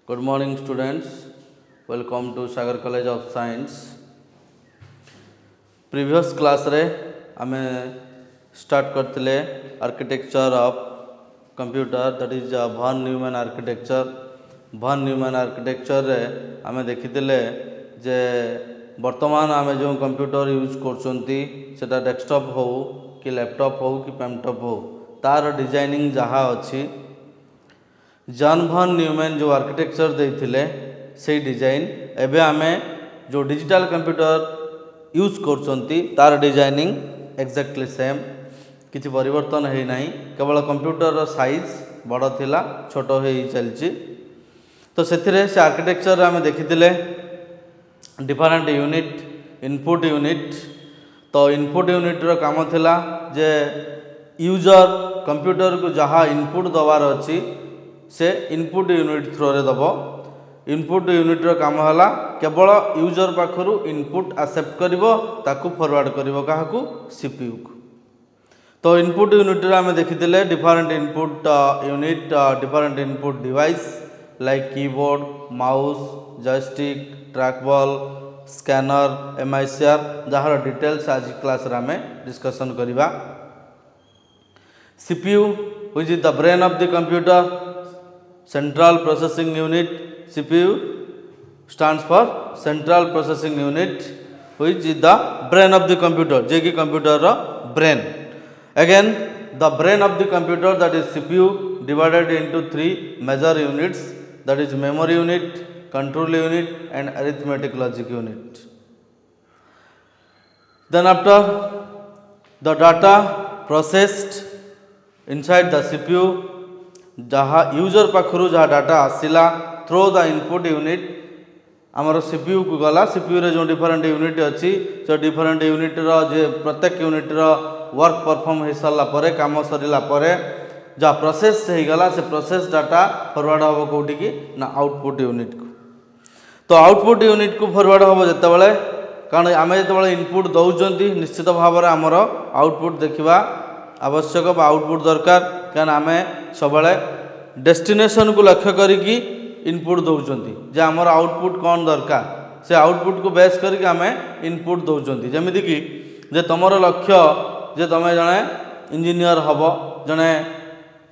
Good morning students, welcome to Sagar College of Science. Previous class रे आमे start करथिले architecture of computer, that is von Neumann architecture. von Neumann architecture रे आमे देखिथिले जे वर्तमान आमे जो कंप्यूटर यूज करचंती सेटा डेस्कटॉप हो कि लैपटॉप हो कि पैमटॉप हो तार डिजाइनिंग जहाँ अच्छी जॉन von न्यूमैन जो आर्किटेक्चर देथिले से डिजाइन एबे आमे जो डिजिटल कंप्यूटर यूज करचंती तार डिजाइनिंग एक्जेक्टली सेम, किछि परिवर्तन है नहीं, केवल कंप्यूटर साइज बड़ थिला छोट हो चलची। तो सेथिरे से आर्किटेक्चर आमे देखिथिले डिफरेंट यूनिट, इनपुट यूनिट। तो इनपुट यूनिट रो काम थिला जे यूजर कंप्यूटर को जहाँ इनपुट दबार अच्छी से इनपुट यूनिट थ्रो रे दबो। इनपुट यूनिट रो काम हला केवल यूजर पाखरु इनपुट एक्सेप्ट करिवो ताकू फॉरवर्ड करिवो काहाकू सीपीयू को। तो इनपुट यूनिट रे हमें देखिथिले different input unit, different input device like keyboard, mouse, joystick, trackball, scanner, MICR जहार डिटेल्स आज क्लास रे हमें डिस्कशन करिवा। CPU which is the brain of the computer, central processing unit. CPU stands for central processing unit which is the brain of the computer, जे कि computer रो brain. Again the brain of the computer, that is CPU, divided into three major units, that is memory unit, control unit and arithmetic logic unit. Then after the data processed inside the CPU, जहाँ user पाखरु जहाँ data आसिला through the input unit आमर CPU को गला। CPU रे जो different unit अच्छी से डिफरेंट यूनिट रो जे प्रत्येक यूनिट रो वर्क परफॉर्म हो सारा परे, काम सरिला परे जहाँ प्रोसेस हो गला से प्रोसेस डाटा फॉरवर्ड हम कौटी की ना आउटपुट यूनिट को। तो आउटपुट यूनिट को फॉरवर्ड हम जिते बड़े कारण आम जो इनपुट दौरान निश्चित भाव में आमर आउटपुट देखा आवश्यक बा आउटपुट दरकार, कारण आम सब डेस्टिनेशन को लक्ष्य करिकी इनपुट दौरान जे आमर आउटपुट कौन दरकार से आउटपुट को बेस करके आम इनपुट दौरान। जमीक जे तुमर लक्ष्य जे तुम जड़े इंजीनियर हम, जड़े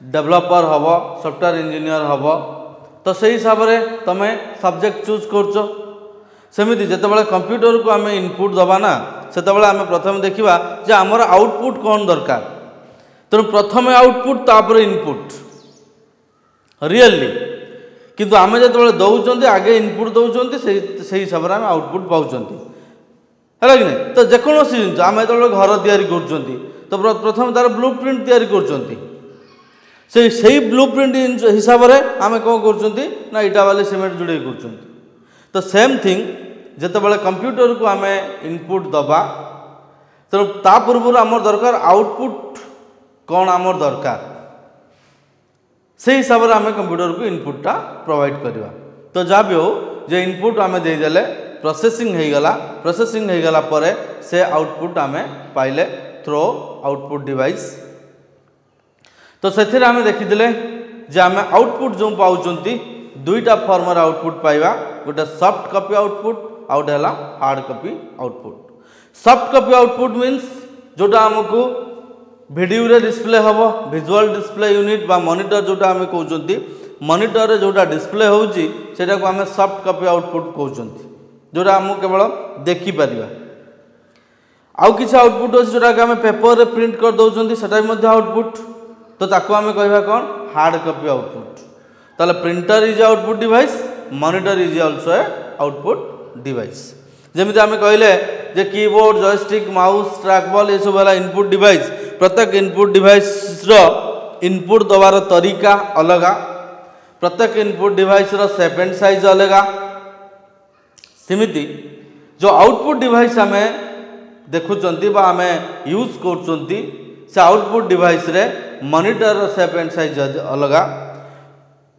डेवलपर हम, सॉफ्टवेयर इंजीनियर हम, तो से हिसाब से तुम सब्जेक्ट चूज कर सेमिति जिते कंप्यूटर को आम इनपुट दबा ना से आम प्रथम देखा जे आमर आउटपुट कौन दरकार। तेणु प्रथम आउटपुट तापर इनपुट रियली, किंतु आम जो दौरान आगे इनपुट दौरान से हिसाब से आम आउटपुट पाँच है कि नहीं। तो जेकोसी जिन आम जो घर या तो प्रथम तार ब्लू प्रिंट या से ब्लू प्रिंट हिसाब से आम कौन कर इटा बाली सीमेंट जोड़े कर। तो सेम थिंग जिते कंप्यूटर को आम इनपुट दबा तेणु ता पूर्व आमर दरकार आउटपुट कौन आमर दरकार से हिसाब से आम कंप्यूटर को इनपुटा प्रोवाइड करवा। तो जहाँ भी हो जे इनपुट आम देदेले प्रोसेसिंग हो गला, प्रोसेसिंग हो गला परे से आउटपुट आम पाइले थ्रो आउटपुट डिवाइस। तो से आम देखिले जे आम आउटपुट जो पाँच दुईटा फॉर्मर आउटपुट पाइबा, गोटे सॉफ्ट कॉपी आउटपुट आउट है hard copy output. Soft copy output means जोटा आमको वीडियो रे डिस्प्ले हम, विजुअल डिस्प्ले यूनिट बा मॉनिटर जोटा आम कहते मॉनिटर रे जोटा डिस्प्ले होउची सेटा को आम सॉफ्ट कॉपी आउटपुट कहते, जोटा आम केवल देखि परिबा। आउ किसी आउटपुट अच्छे जोटा कि आम पेपर रे प्रिंट कर दौरान सेटा भी आउटपुट, तो ताको आम कहवा कौन हार्ड कॉपी आउटपुट। ताले printer is output device, monitor is also a output device. जमीती आम कहले जे कीबोर्ड, जॉयस्टिक, माउस, ट्रैकबॉल ये सब है इनपुट डिवाइस। प्रत्येक इनपुट डिवाइस रो इनपुट दबार तरीका अलग, प्रत्येक इनपुट डिवाइस रो शेप एंड साइज अलग। सेमिति जो आउटपुट डिवाइस आम देखुंती बा आम यूज कर से आउटपुट डिवाइस रे मॉनिटर रो शेप एंड साइज अलग।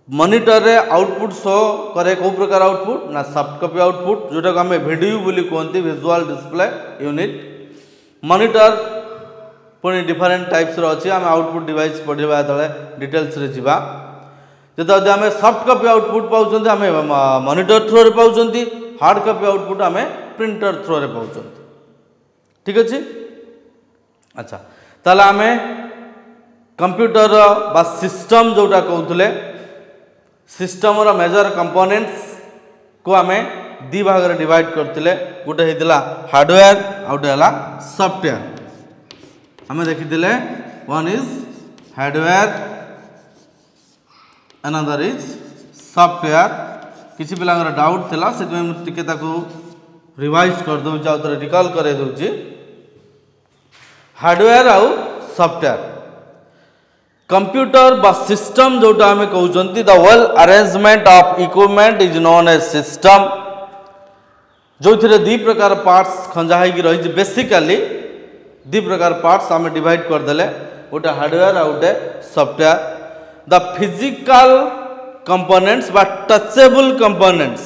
मॉनिटर रे आउटपुट शो करे कौ प्रकार आउटपुट ना सॉफ्ट कॉपी आउटपुट जोटा को आम वीडियो बोली कहते, विजुअल डिस्प्ले यूनिट। मॉनिटर पुणी डिफरेंट टाइप्स रो अच्छी, आम आउटपुट डिवाइस पढ़ा जो डिटेल्स रे जीवा। जदि आम सॉफ्ट कॉपी आउटपुट पाउछंती आम मॉनिटर थ्रो रे पाउछंती, हार्ड कॉपी आउटपुट आम प्रिंटर थ्रो रे पाउछंती। ठीक अच्छे। अच्छा ताला आम कंप्यूटर बा सिस्टम जोटा कहते सिस्टम रो मेजर कंपोनेंट्स को आम दी भाग रे डिवाइड करते। गोटे होता हार्डवेयर आउटे है सॉफ्टवेयर। आम देखी one is hardware another is software. किसी पिला डाउट थिला से टिके ताकू रिवाइज कर दूँ आउ थे रिकॉल कर दूँ। हार्डवेयर आउ सॉफ्टवेयर कंप्यूटर बा सिस्टम जोटा आम कहते the well arrangement of equipment is known as system, जो थे दी प्रकार पार्ट्स खंजा होगी रही। बेसिकली दी प्रकार पार्ट्स आम डिवाइड करदे, गोटे हार्डवेयर आउ गोटे सॉफ्टवेयर। द फिजिकल कंपोनेंट्स बा टचेबल कंपोनेंट्स,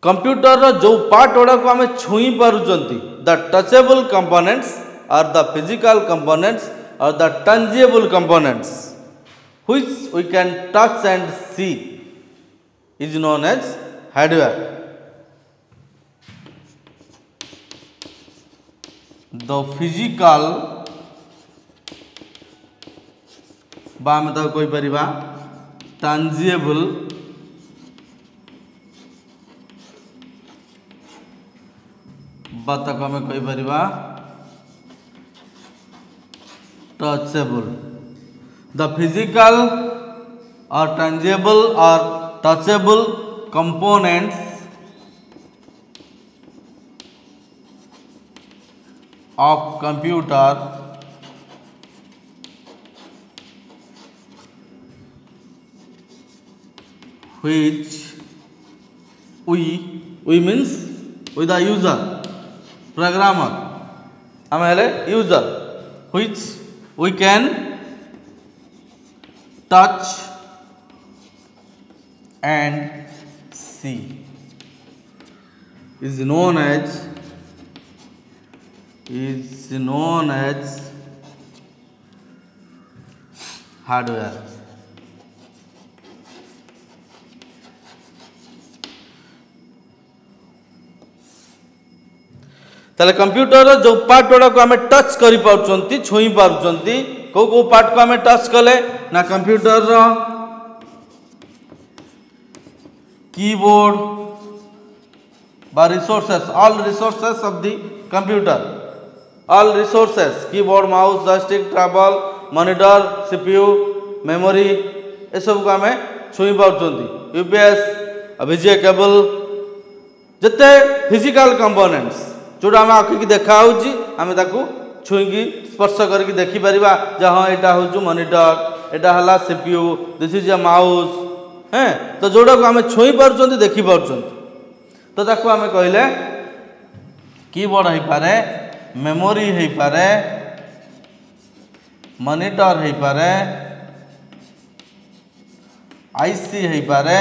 कंप्यूटर जो पार्ट गुड़ा को आम छुई पारुचंती, the touchable components are the physical components or the tangible components which we can touch and see is known as hardware. The physical बा आम तो कोई परिबा tangible बात को आम कोई परिबा touchable. The physical or tangible or touchable components of computer which we means with the user programmer आम हेले user which we can touch and see is known as hardware. ताले कंप्यूटर जो पार्ट गुड़ा को आम टच कर party छुई party कौ पार्ट को आम टच कले ना कंप्यूटर कीबोर्ड बा resources all resources of the computer all resources keyboard mouse joystick ट्रैवल मॉनिटर सीपीयू मेमोरी ए सब को आम छुई पार्टी यूपीएस वीजीए केबल जिते फिजिकल कंपोनेंट्स जोटा आम आखि की देखा आम छुईकी स्पर्श करके देखिपर हाँ यहाँ हूँ मॉनिटर यहाँ है CPU this is a mouse हैं तो जोड़ा को आम छुई पार्टी देखिपुं तो ताकू आम कहले कीबोर्ड हो पारे मेमोरी हो पारे मॉनिटर हो पारे आईसी हो पारे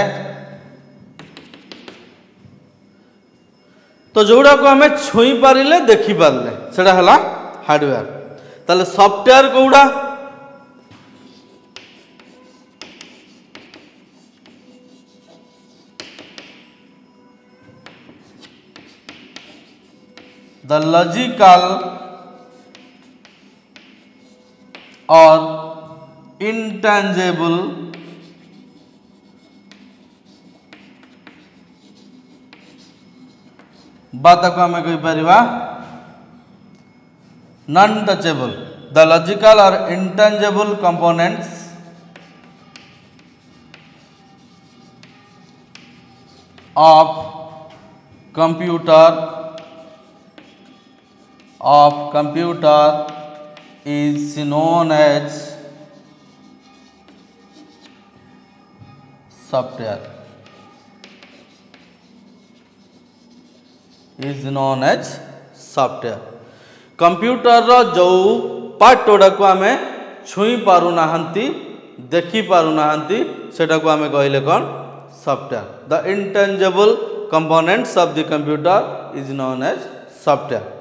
तो जोड़ा को आम छुई पारे देखिपारे से हार्डवेयर। ताले सॉफ्टवेयर कौड़ा द लॉजिकल और इंटेंजिबल बात को आम कहीपर नॉन टचेबल द लॉजिकल और intangible components of computer is known as software. Is known as software. Computer रो जो पार्ट गुड़ा को आम छुई पारु नाहंती देखी पारु नाहंती सेटा को आम कहले कौन software. The intangible components of the computer is known as software.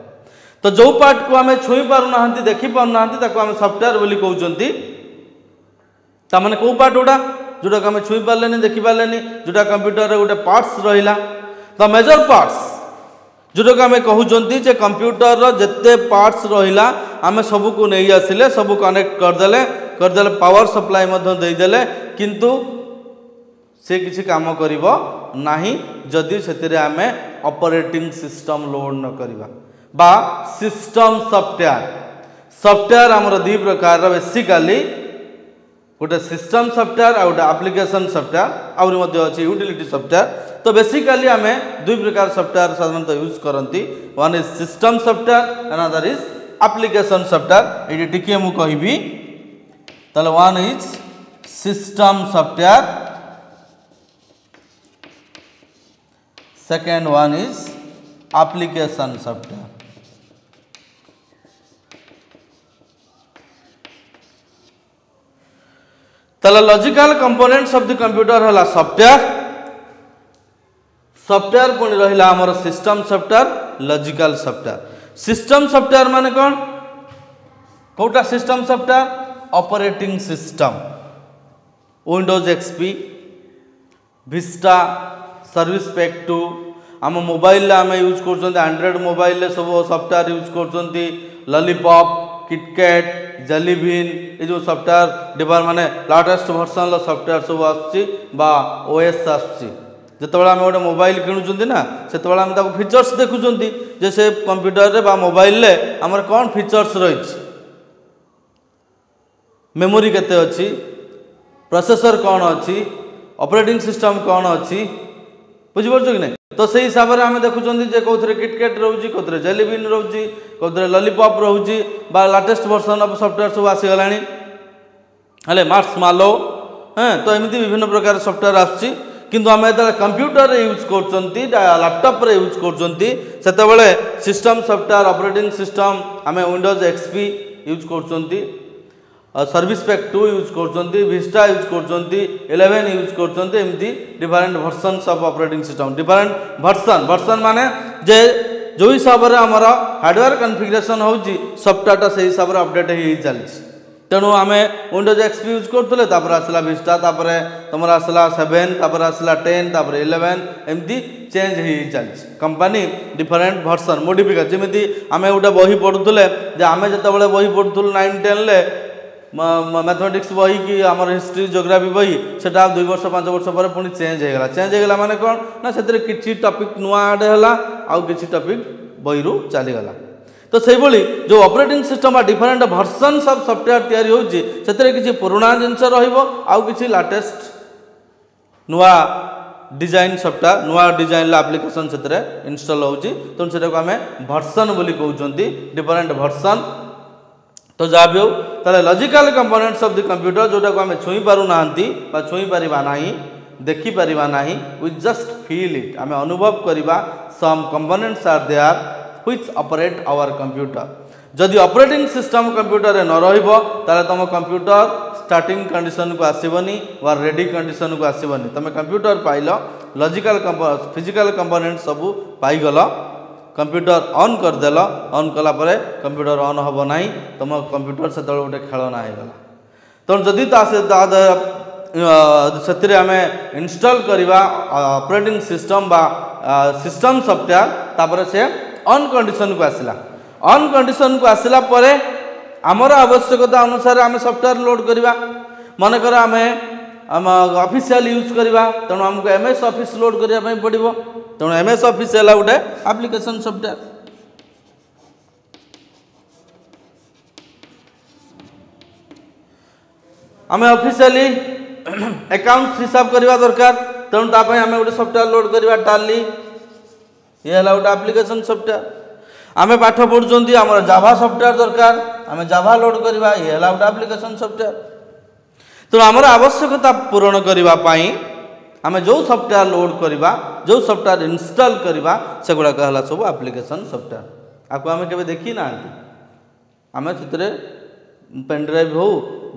तो जो पार्ट को आम छुई पारु नाहंती देखी पारु नाहंती ताको आम सॉफ्टवेयर बोली कहउचंती. तामाने को पार्ट गुड़ा जोटा आम छुई पारे देखी पारे जोटा कंप्यूटर गोटे पार्ट्स रहा द मेजर पार्ट्स जोटा आम कहते कंप्यूटर जिते पार्ट्स रहा आम सबको नहीं आसिले सब कनेक्ट करदे पावर सप्लाई देदेले किंतु से किसी काम करिबो नाही जदि से आम ऑपरेटिंग सिस्टम लोड न करवा बा सिस्टम सॉफ्टवेयर आमर दी प्रकार बेसिकली गोटे सिस्टम सॉफ्टवेयर आ गोटे एप्लिकेशन सॉफ्टवेयर आहरी अच्छी यूटिलिटी सॉफ्टवेयर तो बेसिकली आम दुई प्रकार सॉफ्टवेयर साधारणतः यूज करती one is system software another is application software ये टिके मु कहबी ताले one is system software second one is application software ताले logical components of the computer हला सॉफ्टवेयर पुणी रहिला हमर system software logical software system software माने कौन कोटा system software operating system Windows XP Vista service pack 2 आम मोबाइल आम यूज कर एंड्रॉइड मोबाइल सब सॉफ्टवेयर यूज कर लॉलीपॉप किटकैट जेलीबिन ये जो सॉफ्टवेयर डिवाइस माने लेटेस्ट वर्जन सॉफ्टवेयर सब आस जितेबाला आम गोटे मोबाइल किणुंट ना से फीचर्स देखुं जे से कंप्यूटर बा मोबाइल आमर कौन फीचर्स रही मेमोरी केते अच्छी प्रोसेसर कौन अच्छी ऑपरेटिंग सिस्टम कौन अच्छी बुझीपार कि नहीं तो से हिसाब से आम देखुं कौन किटकैट रोचे कौन जेलीबिन रोचे कौन लॉलीपॉप रोचे लेटेस्ट वर्जन ऑफ सॉफ्टवेयर सब आसीगला हेले मार्स मालो तो एमती विभिन्न प्रकार सॉफ्टवेयर आसुच्ची किंतु आम जो कंप्यूटर यूज कर लैपटॉप रे यूज कर सिस्टम सॉफ्टवेयर ऑपरेटिंग सिस्टम आम विंडोज एक्सपी यूज कर सर्विस पैक 2 यूज कर विस्टा यूज कर 11 यूज कर एमती different versions of operating system different version माने जे जो हिसाब से आमर हार्डवेयर कॉन्फ़िगरेशन होची सॉफ्टवेयर से हिसाब से अपडेट हो चलती तेणु आम विंडोज एक्सपी यूज करते आसला विस्टा तुम आसला 7 आसला 10 11 एमती चेंज हो चलती कंपनी डिफरेंट वर्जन मॉडिफिकेशन जमी आम गोटे बही पढ़ुले आम जो बही पढ़ुलु 9 10 मैथमेटिक्स बही कि आमर हिस्ट्री जियोग्राफी बही से 2 वर्ष 5 वर्ष पर पुणी चेंज होगा माने कौन ना से किसी टॉपिक नुआ आडे है आउ किसी टॉपिक बही रू चलीगला तो से जो operating system different versions of software तैयारी होची से किसी पुराना जिनस आउ किसी लेटेस्ट नुआ डिजाइन सॉफ्टवेयर नुआ डिजाइन एप्लिकेशन से इंस्टॉल होची तो सेटा आम वर्जन बोली कहउचंती डिफरेंट वर्जन तो जहाँ भी हो ताले logical components of the computer जोटा को आम छुई पारु नांती बा छुई परिबा नाही देखि परिबा नाही वी जस्ट फील इट आम अनुभव करिबा some components are there which operate our computer जदि ऑपरेटिंग सिस्टम कंप्यूटर न रहिबो ताले तुम कंप्यूटर स्टार्टिंग कंडीशन को आसीबनी वा रेडी कंडीशन को आसीबनी तुम computer pile logical physical component सब पाइगल कंप्यूटर ऑन करदेल ऑन कला परे कंप्यूटर ऑन हम ना तुम कंप्यूटर से गोटे खेलना होगला तेणु जदि से आम इंस्टॉल करवा ऑपरेटिंग सिस्टम बा सिस्टम सॉफ्टवेयर तापर से ऑन कंडीशन को आसला ऑन कंडीशन को आसला परे आमर आवश्यकता अनुसार आम सॉफ्टवेयर लोड करवा मनकर आम ऑफिशियल यूज करवा तेणु आमको एमएस ऑफिस लोड करने पड़ो तेणु एमएस ऑफिस है गोटे एप्लिकेशन सॉफ्टवेयर आम ऑफिशियली अकाउंट्स हिसाब करवा दरकार तेणु तापाई आम गोटे सॉफ्टवेयर लोड करवा टाली ये है गोटे एप्लिकेशन सॉफ्टवेयर आम पाठ पढ़ुं आम जावा सॉफ्टवेयर दरकार आम जावा लोड करवा ये है गोटे एप्लिकेशन सॉफ्टवेयर तेणु आमर आवश्यकता पूरण करने आम जो सॉफ्टवेयर लोड करवा जो सॉफ्टवेयर इंस्टॉल करवा से गुड़ाक है सब एप्लिकेशन सॉफ्टवेयर आपको आम के देखी ना आम से पेनड्राइव हो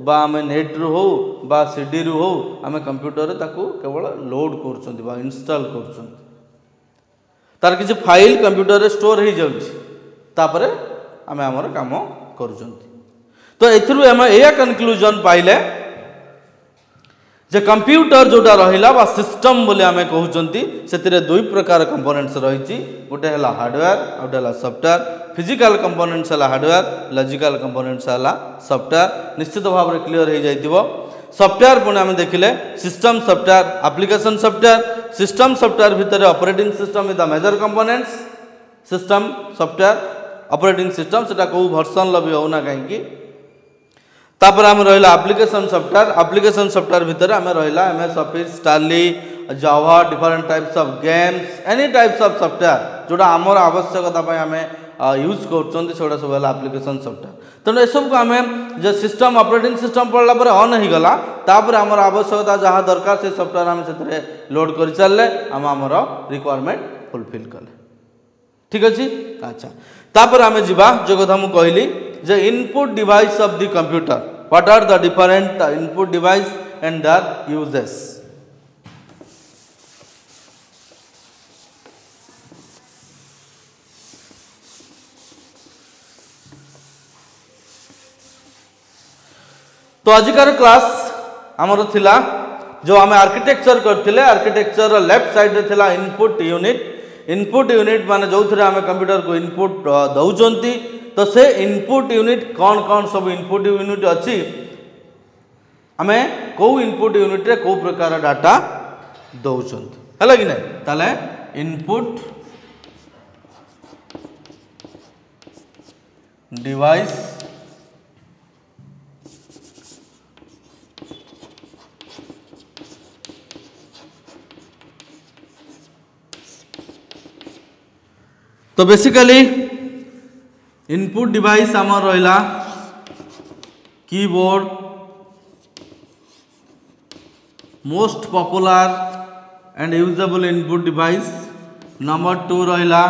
बा आम नेट रू हो बा सीडी रू हो आम कंप्यूटर केवल लोड कर इंस्टॉल कर तार किसी फाइल कंप्यूटर रे स्टोर हो जापर आम आमर काम कर तो एम या कनक्लूजन पाइले जे कंप्यूटर जोटा रहिला बा सिस्टम बोले आमे कहउचंती सेतिरे दुई प्रकार कंपोनेंट्स रहिछि गोटे हला हार्डवेयर आ गोटे हला सॉफ्टवेयर फिजिकल कंपोनेंट्स हला हार्डवेयर लॉजिकल कंपोनेंट्स हला सॉफ्टवेयर निश्चित भाव रे क्लियर हे जाइतिबो सॉफ्टवेयर पुणे आमे देखिले system software application software system software भितर operating system is the major components system software operating system सेटा को वर्जन लबी होना काहेकि तापर आम रहिला एप्लीकेशन सॉफ्टवेयर भितर आम रहिला MS Office Tally Java different types of games any types of software जोटा आमर आवश्यकता पय आम यूज करछन्ती सेटा सब हला एप्लीकेशन सॉफ्टवेयर तेणु एसब को आम जो सिस्टम ऑपरेटिंग सिस्टम पढ़ला पर ऑन हो गला तापर आमर आवश्यकता जहाँ दरकार से सॉफ्टवेयर आम से लोड कर चलले आम आमर रिक्वायरमेंट फुलफिल कले ठीक अच्छे अच्छा तापर आम जीवा जो कथा मु कहली जे input device of the computer what are the different input device and their uses तो आजिकार क्लास आमर थिला जो आम आर्किटेक्चर करथिले आर्किटेक्चर लेफ्ट साइड रे थिला इनपुट यूनिट माने जो थे आम कंप्यूटर को इनपुट दौरान तो से इनपुट यूनिट कौन कौन सब इनपुट यूनिट अच्छी आम कौ इनपुट यूनिट रे कौ प्रकार डाटा दौरान है कि नहीं ताले इनपुट डिवाइस तो बेसिकली इनपुट डिवाइस आमर रहिला keyboard most popular and usable input device number 2 रहिला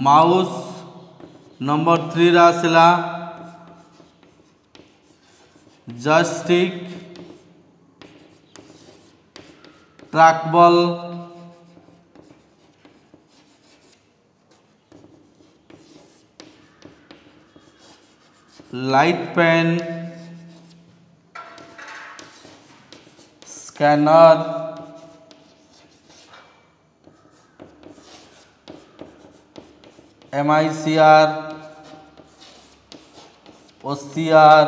माउस नंबर 3 आसला joystick trackball light pen scanner MICR OCR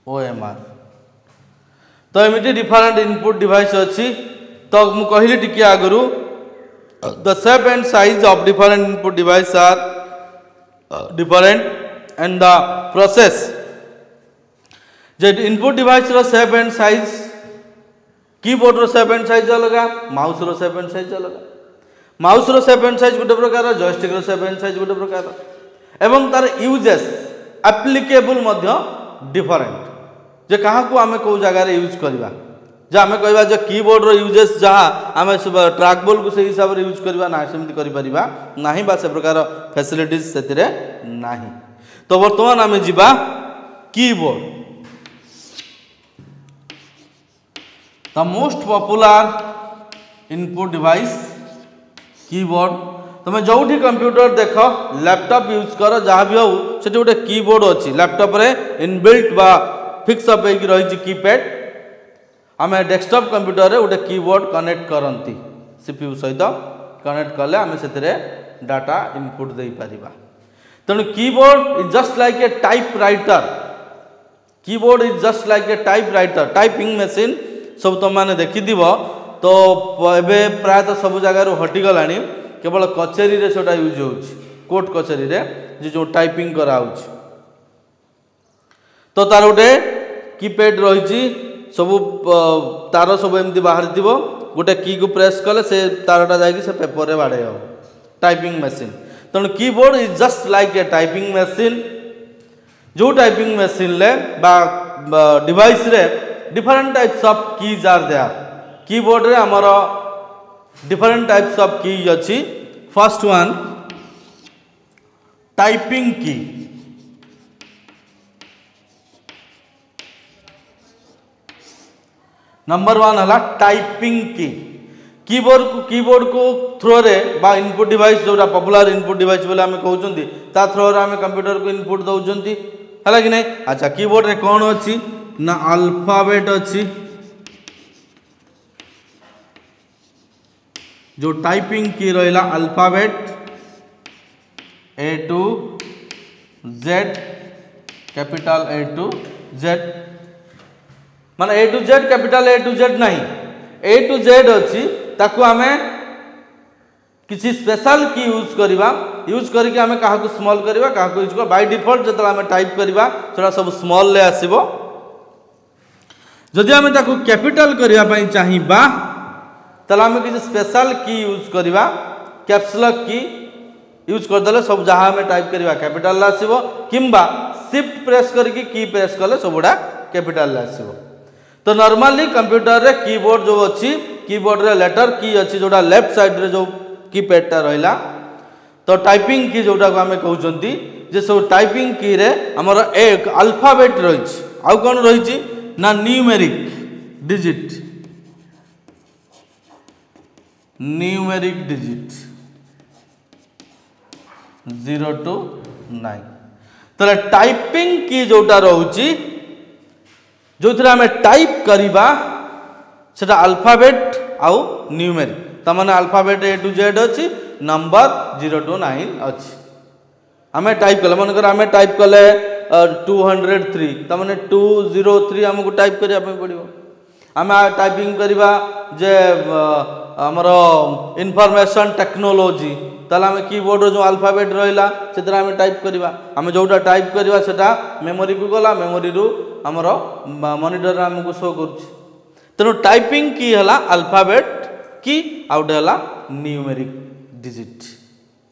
OMR तो एमिटी डिफरेंट इनपुट डिवाइस अच्छी तो मु कहली टिके आगरू the shape and size of different input device are different and the process जे इनपुट डिवाइस रो shape and size कीबोर्ड रो shape and size अलग माउस रो shape and size अलग माउस रो shape and size गोटे प्रकार जॉयस्टिक रो shape and size गोटे प्रकार एवं तार यूजेस एप्लीकेबल मध्य डिफरेंट जे कहा को आमे को जगह रे यूज करबा जे आमे कहबा जे कीबोर्ड रो यूजेस जहाँ आमे सब ट्रैकबॉल को से हिसाब रे यूज करबा ना सेमति करि परिबा नाही बा से प्रकार फैसिलिटीज सेतिरे नाही तो वर्तमान आमे जिबा keyboard the most popular input device keyboard तुम जोठी कंप्यूटर देख लैपटॉप यूज कर जहाँ भी हो से गोटे कीबोर्ड अच्छी लैपटॉप रे इनबिल्ट बा फिक्स अप होगी रही कीपैड आम डेस्कटॉप कंप्यूटर रे गोटे कीबोर्ड कनेक्ट करती सीपीयू सहित कनेक्ट कले आम से डाटा इनपुट दे पारिबा तेणु keyboard is just like A type writer keyboard is just like A type writer typing machine सब तुम मैंने देखिथिब तो एबे प्रायतः सब जगार हटिगला केवल कचेरी रे सेटा यूज होउछि कोर्ट कचेरी रे जो टाइपिंग करा तो तार गोटे कीपैड रही सब तार सब एमती बाहर थी गोटे की को प्रेस कले से तारटा जाकि से पेपर रे बाड़े हो टाइपिंग मशीन तेणु keyboard is just like a typing machine जो टाइपिंग मशीन ले बा डिवाइस रे different types of keys are there keyboard रे हमर डिफरेंट टाइप्स ऑफ की अच्छी first one typing key number 1 है टाइपिंग की कीबोर्ड को थ्रो रे बा इनपुट डिवाइस जोटा पॉपुलर इनपुट डिवाइस बोले आम कहते ता थ्रो रे आम कंप्यूटर को इनपुट दौरान है कि नहीं। अच्छा कीबोर्ड रे कौन अच्छी ना अल्फाबेट अच्छी जो टाइपिंग की रहा alphabet A to Z capital A to Z माने A to Z capital A to Z नहीं A to Z अच्छी ताकू आमे किसी स्पेशल की यूज करके आमे कहा को स्मॉल करवा कहा को यूज कर बाय डिफॉल्ट जतला आमे टाइप करवा सेटा सब स्मॉल ले आसीबो जदि आमे ताकू कैपिटल करबा पई चाहिबा तला आमे किसी स्पेशल की यूज करवा कैप्स लॉक की यूज कर देले सब जहां में टाइप करवा कैपिटल आसीबो किंबा शिफ्ट प्रेस करके की प्रेस कले सबुडा कैपिटल आसीबो। तो नॉर्मली कंप्यूटर रे कीबोर्ड जो अच्छी कीबोर्ड रे लेटर की अच्छी जोटा लेफ्ट साइड रे जो कीपैड टा रहिला तो टाइपिंग की जोटा को हमें कहउचंती जे सब टाइपिंग की रे हमर एक अल्फाबेट रही आ कोन रही ना न्यूमेरिक डिजिट जीरो टू 9 तो टाइपिंग की जोटा रोची जो थी आम टाइप करिबा सेटा अल्फाबेट आउ न्यूमेरिक तमाने अल्फाबेट A to Z अच्छी नंबर 0 to 9 अच्छी आम टाइप कले मन कर आम टाइप कले 203 तमाने 203 हमको टाइप करिया पड़िबो आम टाइपिंग करिबा जे हमर इनफॉरमेशन टेक्नोलॉजी ताला आम कीबोर्ड जो अल्फाबेट रहिला सेतरा आम टाइप करिबा आम जोटा टाइप करिबा सेटा मेमोरी को गला मेमोरी रु हमर मॉनिटर हमको शो करूछि तेनु टाइपिंग की हला अल्फाबेट की आउट हला न्यूमेरिक डिजिट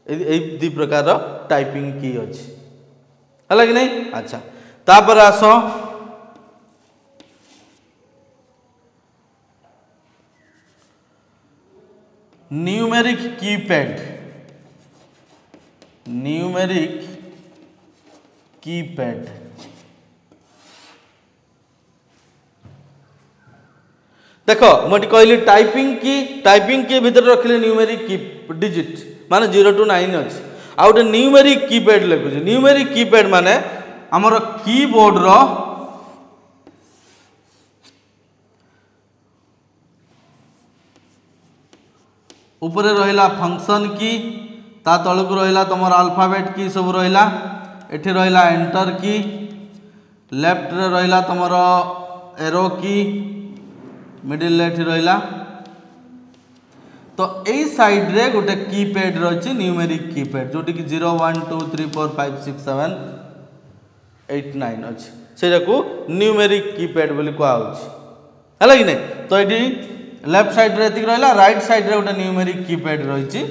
ए दी प्रकार टाइपिंग की अछि हला कि नहीं। अच्छा तापर आसो न्यूमेरिक कीपैड देखो मुझे कहली टाइपिंग की भीतर रखले न्यूमेरिक की डिजिट माने 0 to 9 अच्छी आ गोटे न्यूमेरिक कीपैड लिखुଛି न्यूमेरिक कीपैड माने हमर कीबोर्ड रो ऊपर रहिला फंक्शन की ता तळक रहिला तमर अल्फाबेट की सब रहिला एठी रहिला एंटर की लेफ्ट रे रहिला तमर एरो की मिडिल एठी रहिला तो ए साइड रे गोटे कीपैड रही न्यूमेरिक कीपैड जोटी कि 0 1 2 3 4 5 6 7 8 9 अच्छी से न्यूमेरिक कीपैड बोली कहुच्छी है कि नहीं। तो ये लेफ्ट साइड रे रहा राइट साइड रे गोटे न्यूमेरिक कीपैड रही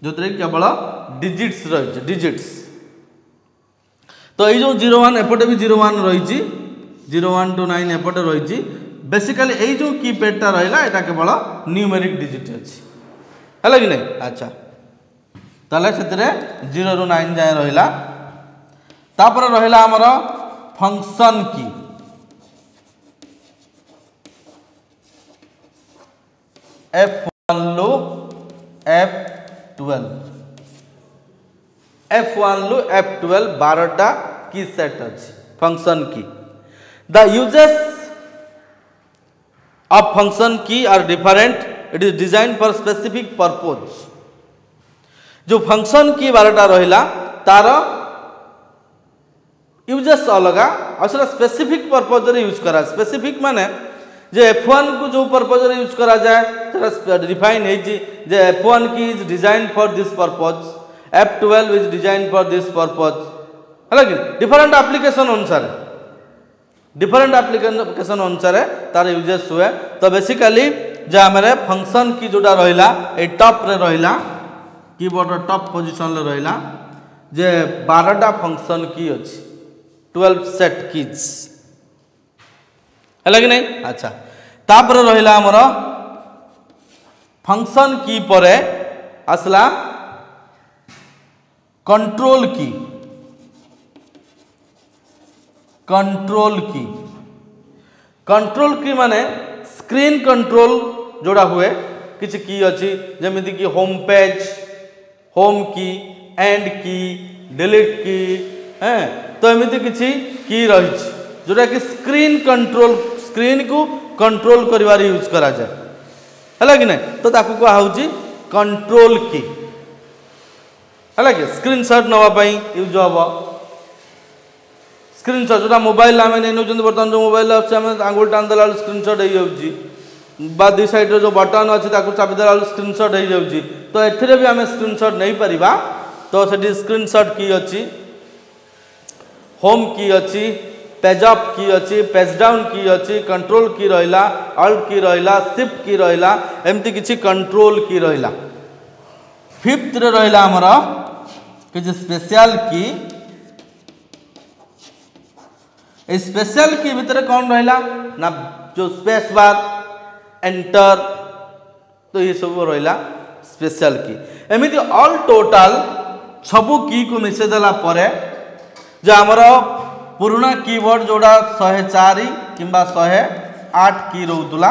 जो केवल डिजिट्स रही डिजिट्स तो ये जो 01 एपटे भी 01 रही 01 to 9 एपटे रही बेसिकली यही जो कीपैडटा रहा यहाँ केवल न्यूमेरिक डिजिट अच्छी है कि नहीं। अच्छा ताले से 0 ରୁ 9 जाए रहा तापर रहा आमर फंक्शन की F1 लो F12 F1 लो F12 12टा की सेट अच्छी function key the uses of function key are different it is designed for specific purpose जो फंक्शन की 12टा रहिला तार यूजेस अलगा और स्पेसिफिक पर्पज रे यूज करा स्पेसिफिक माने जे F1 को जो पर्पज रे यूज करा जाए तार डिफाइन है जे F1 की is design for this purpose F12 is design for this purpose है कि डिफरेंट एप्लीकेशन अनुसार डिफरेंट एप्लीकेशन अनुसार तार यूजेस हुए। तो बेसिकली जे हमारे फंक्शन की जोटा रहिला ए टॉप रे रहिला कीबोर्ड टॉप पोजीशन रे रहिला जे 12टा फंक्शन की अछि 12 सेट कीज है कि नहीं। अच्छा तापर रहिला हमर फंक्शन की परे आसला कंट्रोल की कंट्रोल की माने स्क्रीन कंट्रोल जोड़ा हुए किसी की अच्छी जमीती कि होम पेज होम की एंड की डिलीट की हैं तो एमती किसी की रही जोटा कि स्क्रीन को कंट्रोल कर यूज करा जाए है कि नहीं तो ताकू कहुची कंट्रोल की है कि स्क्रीनशॉट नापी यूज हम स्क्रीनशॉट जोटा मोबाइल आम नहीं नौ बर्तमान जो मोबाइल अच्छे आंगुल टान देला स्क्रीनशॉट हो जाऊँगी दी साइड जो बटन अच्छी चापी देला स्क्रीनशॉट हो जाऊँगी तो एथिरे भी आम स्क्रीनशॉट नहीं पारिबा तो सेठी स्क्रीनशॉट की अच्छी होम की अच्छी पेज अप की अच्छी पेज डाउन की अच्छी कंट्रोल की रहिला अल्ट की रहिला शिफ्ट की रहिला एमती किछि कंट्रोल की रहिला फिफ्थ रे रहिला हमरा किछि स्पेशल की ए स्पेशल की भीतर कौन रहिला ना जो स्पेस बार एंटर तो ये सब रहिला स्पेशल की एमिति ऑल टोटल सबू की को मिसे देला परे जो हमरा पुराना कीबोर्ड जोड़ा 104 किंबा 108 की रोतुला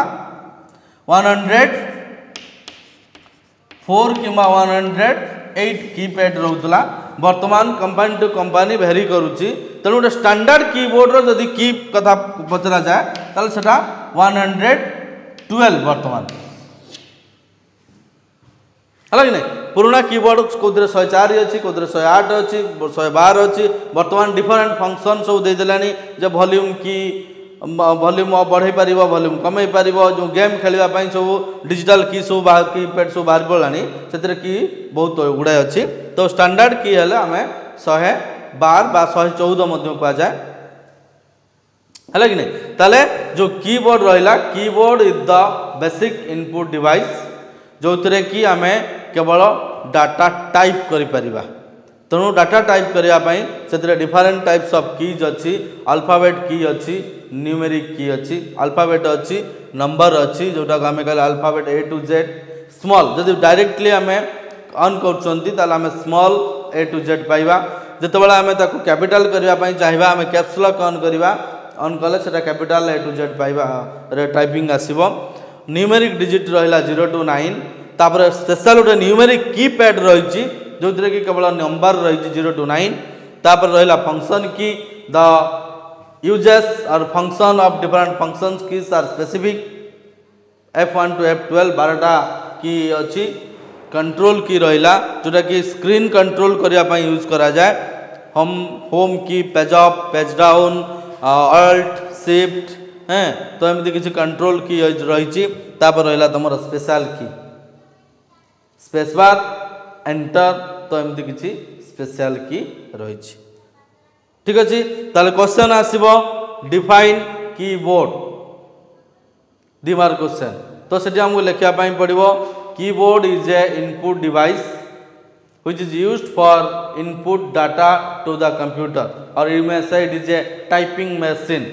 104 किंबा 108 कीपैड रोतुला वर्तमान कंपनी टू कंपनी वेरी करूची तेणु गोटे स्टैंडर्ड कीबोर्ड रो जदि की कथा पचरा जाए ताले सेटा 112 वर्तमान है कि नहीं पुराना कीबोर्ड कौन 104 अच्छी कौन 108 अच्छी 112 अच्छी वर्तमान डिफरेंट फंक्शन सब देदेलानी जो वॉल्यूम की वॉल्यूम बढ़ाई पार वॉल्यूम कमे पार जो गेम खेलवाई सब डिजिटल की सब कीपैड सब बाहर पड़ानी से की बहुत गुड़ाए अच्छी तो स्टैंडर्ड की हेले आम 112 बा 114 कह जाए है कि नहीं ताले जो कीबोर्ड रहा keyboard is the basic input device जो थे कि आम केवल डाटा टाइप करिपरिबा तेणु डाटा टाइप करने से डिफरेंट टाइप्स ऑफ कीज अच्छी अल्फाबेट की अच्छी न्यूमेरिक की अच्छी अल्फाबेट अच्छी नंबर अच्छी जोटा आम कहले alphabet A to Z small जदि डायरेक्टली आम ऑन कर स्मॉल A to Z पाइबा जितेबाला आम कैपिटल करने चाहिए आम कैप्स लॉक ऑन करवा ऑन कले से कैपिटल A to Z पाइबा टाइपिंग आसीबो न्यूमेरिक डिजिट रहा 0 to 9 तापर स्पेशल गोटे न्यूमेरिक कीपैड रही जो थे कि केवल नंबर रही 0 to 9 तापर रहा फंक्शन की द यूजेस और function of different functions keys are specific F1 to F12 12टा की अच्छी कंट्रोल की रहा जोटा कि स्क्रीन कंट्रोल करने यूज करा जाए home key page up page down alt shift हैं तो एमती किसी कंट्रोल की रही रहा तुम स्पेशल की स्पेस बार एंटर तो एमती किसी स्पेशल की रही ठीक अच्छे ताले क्वेश्चन आसीबो डिफाइन कीबोर्ड दी मार्क क्वेश्चन तो सेठी हमको लिखा पड़ो keyboard is a input device which is used for input data to the computer or you may say it is a typing machine.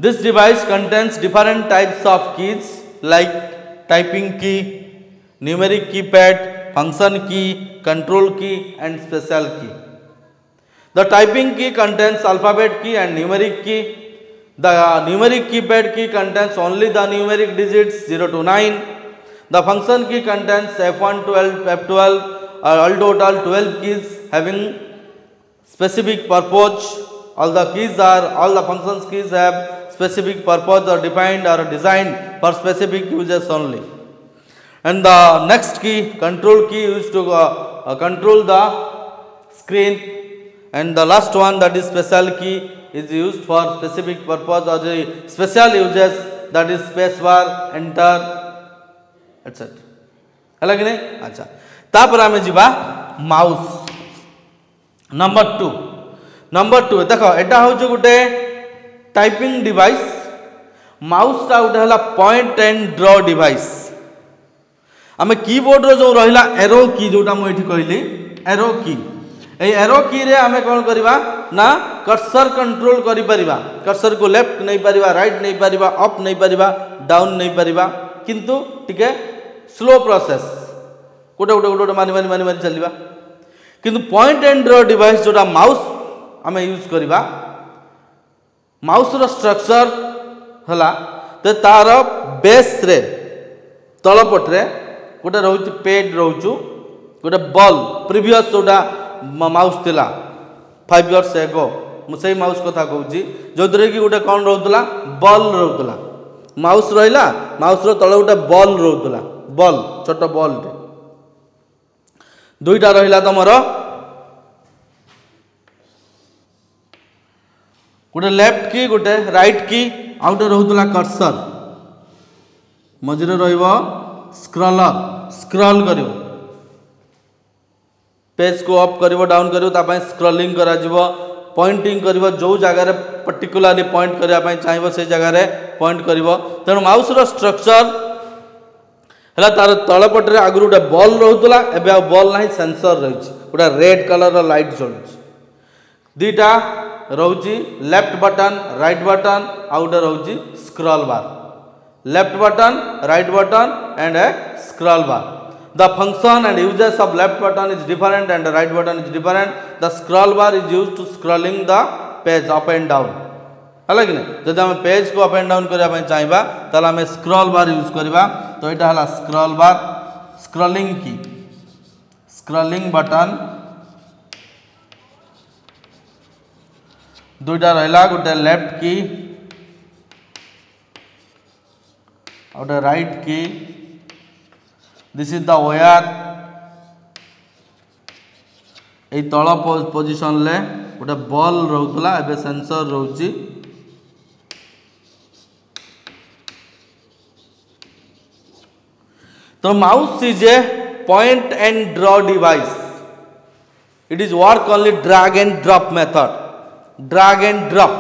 This device contains different types of keys like typing key, numeric keypad, function key, control key and special key. The typing key contains alphabet key and numeric key. The numeric keypad key contains only the numeric digits 0 to 9. The function key contains F1 to F12 all total 12 keys having specific purpose. All the functions keys have specific purpose or defined or designed for specific uses only. And the next key control key used to control the screen. And the last one that is special key is used for specific purpose or the special uses that is space bar, enter etcetera है कि नहीं अच्छा तापर आम जा mouse number two देख एटा हूँ गोटे टाइपिंग डिवाइस माउसटा गोटे है पॉइंट एंड ड्र डिवाइस आम कीबोर्ड जो रहा एरो की जोटा मुझे कहली एरो की एरो की रे आम कौन करवा ना कर्सर कंट्रोल करिपरिबा कर्सर को लेफ्ट नहीं पारिबा राइट नहीं पारिबा अप नहीं पारिबा डाउन नहीं पारिबा किंतु टिके स्लो प्रोसेस गोटे गोटे गोटे मारी मारी मारी मारी चलवा किंतु पॉइंट एंड ड्र डिवाइस जोटा माउस आम यूज करवा माउस रो स्ट्रक्चर हला तो तार बेस रे तलपटे गोटे रोच पेड रोचु गोटे बल प्रिवियस जोटा माउस थिला 5 years ago मुझे माउस कथा कहूँ जो कि गोटे कौन रोला बल रोला माउस रहा माउस तले गोटे बल रोला बल छोट बल दुईटा रहा तुम गोटे लेफ्ट की गोटे राइट की आउ गोटे रोला कर्सर मझे स्क्रॉलर स्क्रॉल कर पेज को अप कर डाउन कर स्क्रॉलिंग करा पॉइंटिंग कर जो जगार पर्टिकुलाली पॉइंट करने चाहिए से जगार पॉइंट कर तेणु माउस स्ट्रक्चर है तार तलपटे आगु गोटे बल रोला एवं आ बल ना सेंसर रही गोटे रेड कलर लाइट जलुची दीटा रोची लेफ्ट बटन राइट बटन आउ गोटे रोची scroll bar left button right button and a scroll bar the function and uses of left button is different and the right button is different the scroll bar is used to scrolling the page up and down है कि नहीं जब आम page को up and down करने चाहिए तो आम स्क्रॉल बार यूज करवा तो यहाँ है स्क्रॉल बार स्क्रॉलिंग की स्क्रॉलिंग बटन दुईटा रहा गोटे लेफ्ट की गोटे राइट की दिस इज द वायर ये तल पोजिशन ले गोटे बल रोला एवं सेंसर रोची तो mouse is a point and draw device it is work only drag and drop method drag and drop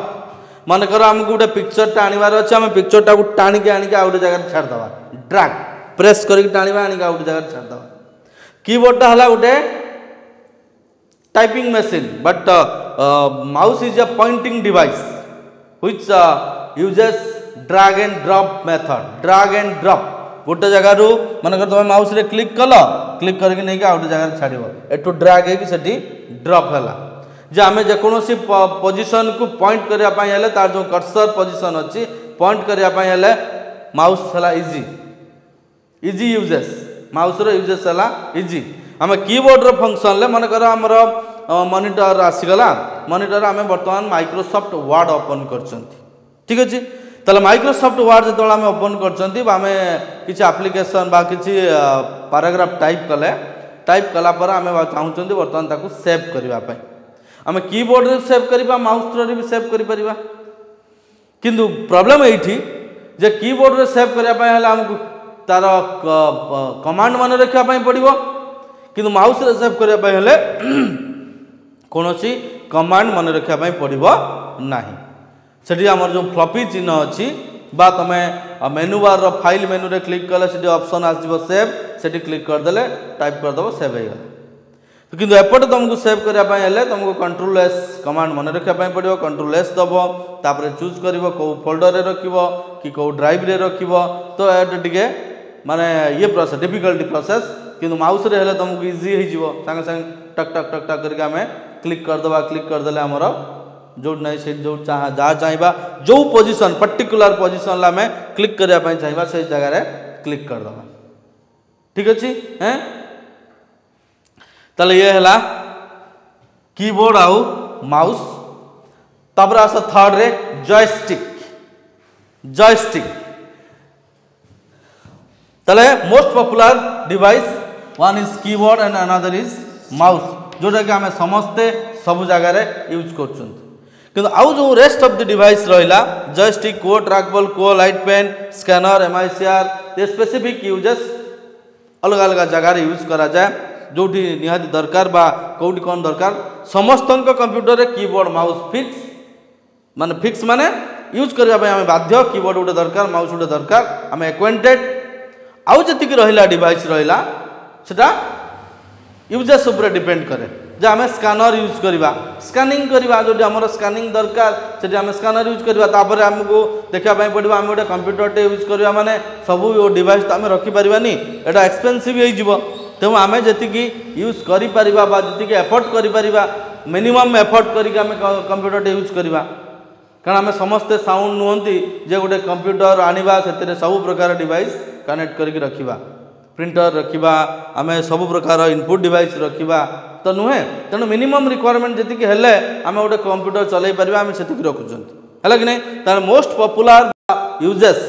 मनकर आमको गोटे पिक्चर आनबार अच्छे आम पिक्चर टाक टाणी आनिक आ गोटे जगह छाड़दे ड्रैग प्रेस करके टाणवा आनिक आ गोटे जगह छाड़दे कीबोर्ड है गोटे typing machine but mouse is A pointing device which uses drag and drop method drag and drop गोटे जगार मनकर तुम माउस रे क्लिक कल क्लिक करके नहीं आ गोटे जगह छाड़ एटू ड्रैग होगी ड्रॉप है जे आम जेकोसी पोजिशन को पॉइंट करने तार जो कर्सर पोजिशन अच्छी पॉइंट करने माउस है इजी इजी यूजेस माउस रो यूजेस है इजी आम कीबोर्ड रो फंक्शन ले मनकर आमर मॉनिटर आसीगला मॉनिटर आम बर्तमान माइक्रोसॉफ्ट वर्ड ओपन कर ठीक अच्छे ताले माइक्रोसॉफ्ट वर्ड जो आम ओपन कर किसी एप्लिकेशन बा किसी पैराग्राफ टाइप कलापर आम चाहूँ बर्तमान ताकू सेव करने आम कीबोर्ड रे सेव करवा माउस रे भी सेव कर किंतु प्रॉब्लम ये जे कीबोर्ड रे सेव करने आमको तार कमांड मान रखापी पड़ो किंतु माउस रे सेव करने कौन सी कमांड मन रखापी पड़ो ना से आमर जो फ्लॉपी चिन्ह अच्छी बा तुम मेनू बार फाइल मेनू रे क्लिक कले से ऑप्शन आसो सेव से क्लिक करदे टाइप करदेव सेव हो गला किंतु एपटे तुमको सेव करने तुमको कंट्रोल एस कमांड मन रखापी पड़ो कंट्रोल एस दब तापर चूज कर कौ फोल्डर रे रखिब कि कौ ड्राइव रे रखिब तो ये माने ये प्रोसेस डिफिकल्टी प्रोसेस किंतु माउस रे हेले तुमको इजी हो संगे संगे टक टक टक टक करके आम क्लिक करदे क्लिक करदे आमर जो नहीं से जो जहाँ चाहिए जो पोजिशन पर्टिकुलर पोजिशन आम क्लिक करने चाहिए से जगह क्लिक करदे ठीक अच्छे हैं ताले ये है कीबोर्ड आउ माउस तब आस थर्ड रे जॉयस्टिक जॉयस्टिक ताले most popular device one is keyboard and another is mouse जोटा कि आम समस्ते सब जगह यूज कर आउ जो रेस्ट ऑफ द डिवाइस रहा जॉयस्टिक को ट्रैकबॉल को लाइट पेन स्कैनर एमआईसीआर ये स्पेसिफिक यूजेस अलग अलग जगह यूज करा जाए जो निहाती दरकार बा कौटी कौन दरकार समस्त कंप्यूटर रे कीबोर्ड माउस फिक्स माने यूज करने आम बाध्य कीबोर्ड गोटे दरकार माउस गोटे दरकार आम एक्वेंटेड आउ जी रहा डिवाइस रहा सेटा यूजेस उपर डिपेंड करे जे आम स्कैनर यूज करवा स्कानिंग करवा जो आम स्कानिंग दरकार से आम स्कैनर यूज करवा आमको देखापी पड़ो आम गोटे कंप्यूटर यूज करवा माने सब डिवाइस तो आम रखिपारानी एटा एक्सपेंसिव हो तेणु आम जी यूज कर एफर्ट कर मिनिमम एफर्ट करके आम कंप्यूटर यूज करवा कारण आम समस्ते साउंड नुहति जे गोटे कंप्यूटर आनिबा से सब प्रकार डिवाइस कनेक्ट करके रखिबा प्रिंटर रखिबा आम सब प्रकार इनपुट डिवाइस रखिबा तो नुहे तेणु मिनिमम रिक्वायरमेंट जी हेले आम गोटे कंप्यूटर चलाई पार आम से रखुंट है कि नहीं तार most popular uses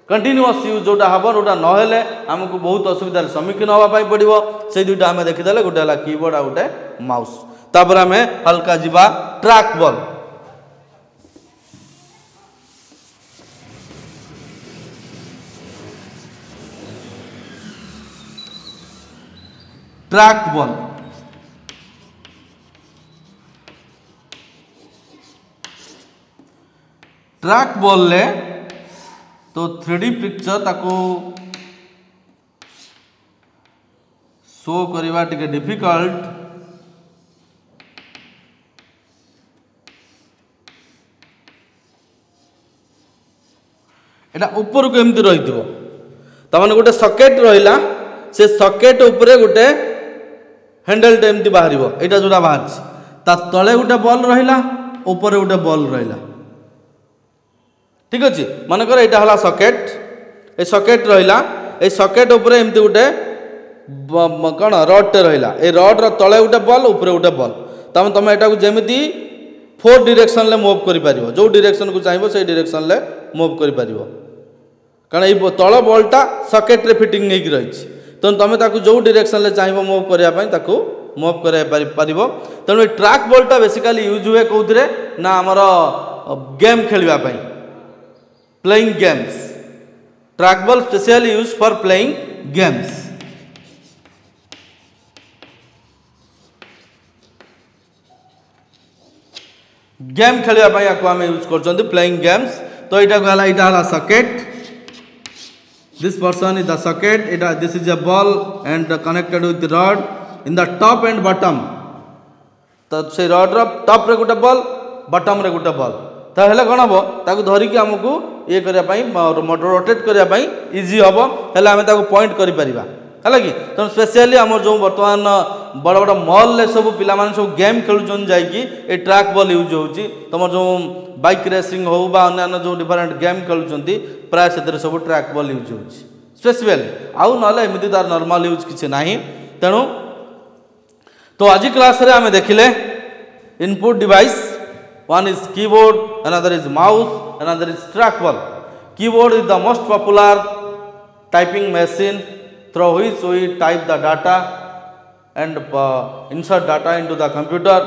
continuous use जोटा हम जोटा नहेले आमको बहुत असुविधार सम्मुखीन होगापाई पड़ो से दुईटा आम देखीदे गोटे है कीबोर्ड आ गोटे माउस तापर आम हल्का जीवा track ball track ball track ball ले तो 3D पिक्चर ताको शो करवा टिके डिफिकल्ट एटा ऊपर को एमती रही तमाने गोटे सकेट रहिला से सकेट उपरे गोटे हैंडल एमती बाहर यहाँ जोटा बाहर ता तले गोटे बॉल रहिला ऊपर गोटे बॉल रहिला ठीक अच्छे मनकर यहाँ है सकेट ए सकेट रहिला ए सकेट उपरे एमती गोटे कौन रडटे रहिला ए रड्र तले गोटे बॉल उपरे गोटे बॉल तमें तुम यहाँ जमी 4 डायरेक्शन ले मूव कर पार जो डायरेक्शन को चाहिए से डायरेक्शन ले मूव कर पार कारण ये तल बॉलटा सकेट रे फिटिंग नहीं रही तो तुम ताकू जो डायरेक्शन ले चाहिए मूव करने ताकू मूव कर तेणु ट्रैक बॉलटा बेसिकली यूज हुए कौन ना आमर गेम खेलवाई playing games track ball specially use for playing games game खेलवाई आम यूज कर प्लेइंग गेम्स तो यहाँ सकेट this person is the socket this is a ball and connected with the rod in the top and bottom तो से rod रो top रे गोटे बॉल बॉटम रे गोटे बॉल तो हेले कोन हबो ताकू धरि कि हमकु ये करिया पई रोटेट करिया पई इजी हबो हेले हम ताकू पॉइंट करि परिबा हला कि तो स्पेशली हमर जो वर्तमान बड़ बड़ मॉल ले सब पिला माने सब गेम खेलुचन जाई कि ए ट्रैक बॉल यूज होउची तमर जो बाइक रेसिंग हो बा अन्य जो डिफरेंट गेम खेलुचंती प्राय से सब ट्रैक बॉल यूज होउची स्पेशली आउ नले एमिति तार नॉर्मल यूज किछि नाही तेणु तो आज क्लास रे आमे देखिले input device one is keyboard another is mouse another is track ball keyboard is the most popular typing machine through which we type the data and insert data into the computer.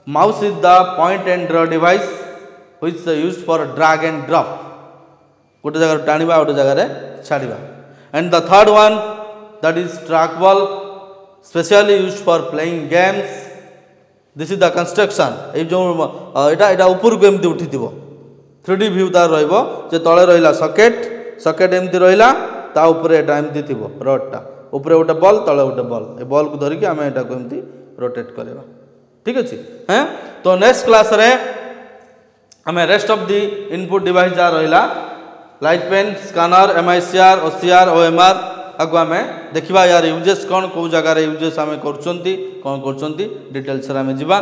Mouse is the point and draw device which is used for drag and drop. गोटे जगह टाणिबा गोटे जगह छाड़िबा and the third one that is track ball specially used for playing games. This is the construction ए जो एटा ऊपर को एमती उठिथिबो 3D view तार रहइबो जे तळे रहिला सकेट एमती रहिला ता ऊपर एटा एमती थिबो रडटा ऊपर गोटे बॉल तळे गोटे बॉल ए बॉल को धरिके आमे एटा को एमती रोटेट करबा ठीक अछि हैं तो नेक्स्ट क्लास रे हमें rest of the input device जा रहिला light pen scanner MICR OCR OMR आगु आमे देखिबा यार यूजेस कोन को जगह रे यूजेस आमे करचंती कोन करचंती डिटेल्स रे आमे जिबा